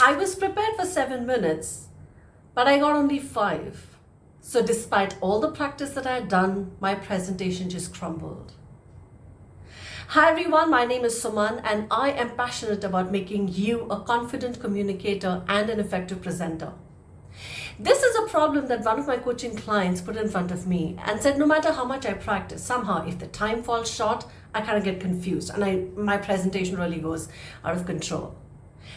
I was prepared for 7 minutes, but I got only 5. So despite all the practice that I had done, my presentation just crumbled. Hi everyone, my name is Suman and I am passionate about making you a confident communicator and an effective presenter. This is a problem that one of my coaching clients put in front of me and said no matter how much I practice, somehow if the time falls short, I kind of get confused and my presentation really goes out of control.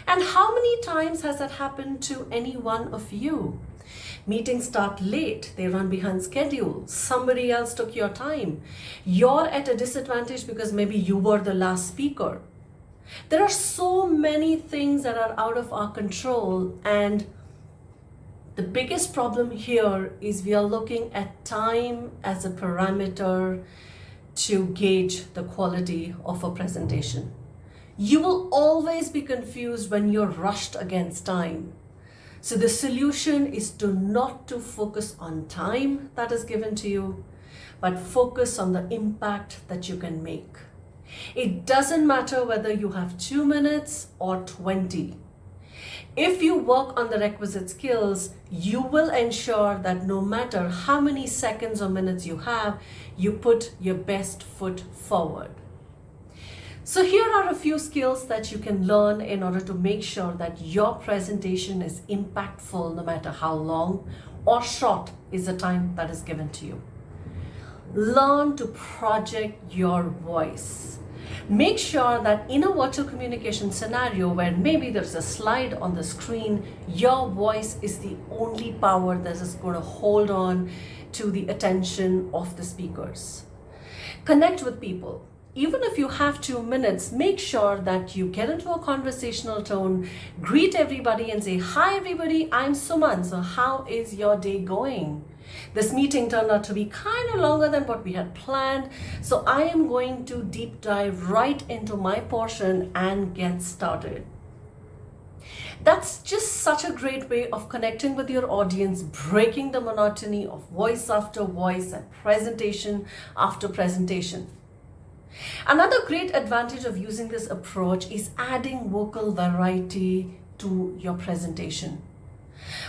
And how many times has that happened to any one of you? Meetings start late, they run behind schedule, somebody else took your time. You're at a disadvantage because maybe you were the last speaker. There are so many things that are out of our control, and the biggest problem here is we are looking at time as a parameter to gauge the quality of a presentation. You will always be confused when you're rushed against time. So the solution is not to focus on time that is given to you, but focus on the impact that you can make. It doesn't matter whether you have 2 minutes or 20. If you work on the requisite skills, you will ensure that no matter how many seconds or minutes you have, you put your best foot forward. So here are a few skills that you can learn in order to make sure that your presentation is impactful no matter how long or short is the time that is given to you. Learn to project your voice. Make sure that in a virtual communication scenario where maybe there's a slide on the screen, your voice is the only power that is going to hold on to the attention of the speakers. Connect with people. Even if you have 2 minutes, make sure that you get into a conversational tone, greet everybody and say, "Hi everybody, I'm Suman. So how is your day going? This meeting turned out to be kind of longer than what we had planned. So I am going to deep dive right into my portion and get started." That's just such a great way of connecting with your audience, breaking the monotony of voice after voice and presentation after presentation. Another great advantage of using this approach is adding vocal variety to your presentation.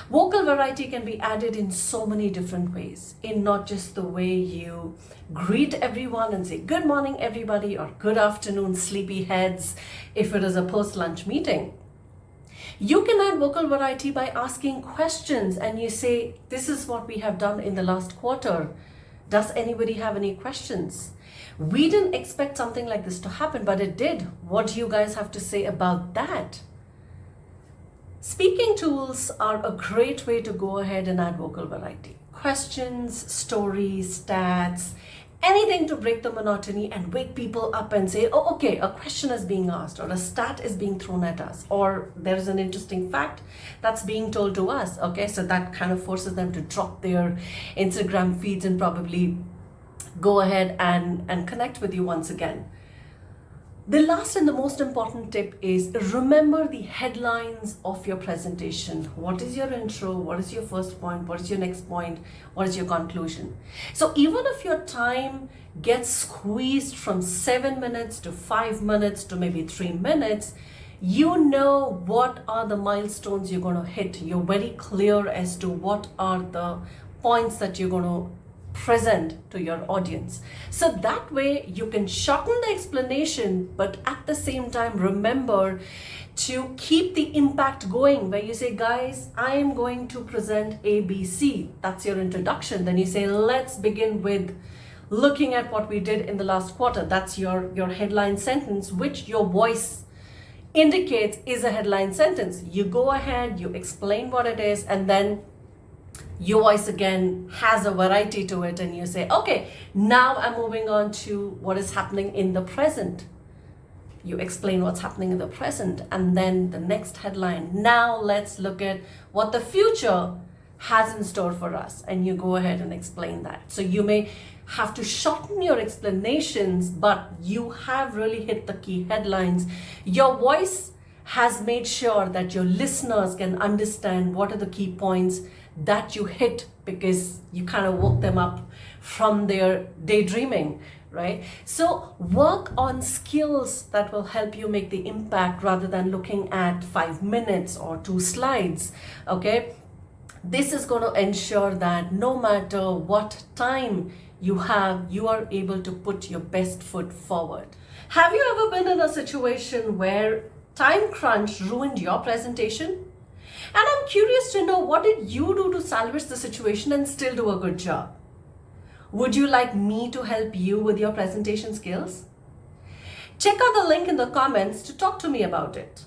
Vocal variety can be added in so many different ways, in not just the way you greet everyone and say good morning everybody or good afternoon sleepyheads if it is a post-lunch meeting. You can add vocal variety by asking questions and you say, "This is what we have done in the last quarter. Does anybody have any questions? We didn't expect something like this to happen, but it did. What do you guys have to say about that?" Speaking tools are a great way to go ahead and add vocal variety. Questions, stories, stats, anything to break the monotony and wake people up and say, "Oh, okay, a question is being asked or a stat is being thrown at us or there is an interesting fact that's being told to us." Okay, so that kind of forces them to drop their Instagram feeds and probably go ahead and connect with you once again. The last and the most important tip is remember the headlines of your presentation. What is your intro? What is your first point? What is your next point? What is your conclusion? So even if your time gets squeezed from 7 minutes to 5 minutes to maybe 3 minutes, you know what are the milestones you're going to hit. You're very clear as to what are the points that you're going to present to your audience. So that way you can shorten the explanation, but at the same time remember to keep the impact going, where you say, "Guys, I am going to present ABC." That's your introduction. Then you say, "Let's begin with looking at what we did in the last quarter." That's your headline sentence, which your voice indicates is a headline sentence. You go ahead, you explain what it is, and then your voice again has a variety to it and you say, "Okay, now I'm moving on to what is happening in the present." You explain what's happening in the present, and then the next headline, "Now let's look at what the future has in store for us," and you go ahead and explain that. So you may have to shorten your explanations, but you have really hit the key headlines. Your voice has made sure that your listeners can understand what are the key points that you hit, because you kind of woke them up from their daydreaming right? So work on skills that will help you make the impact rather than looking at 5 minutes or 2 slides, okay? This is going to ensure that no matter what time you have, you are able to put your best foot forward. Have you ever been in a situation where time crunch ruined your presentation? And I'm curious to know, what did you do to salvage the situation and still do a good job? Would you like me to help you with your presentation skills? Check out the link in the comments to talk to me about it.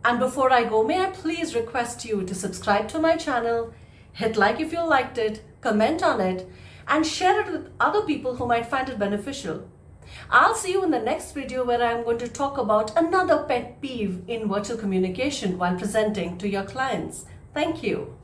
And before I go, may I please request you to subscribe to my channel, hit like if you liked it, comment on it, and share it with other people who might find it beneficial. I'll see you in the next video where I'm going to talk about another pet peeve in virtual communication while presenting to your clients. Thank you.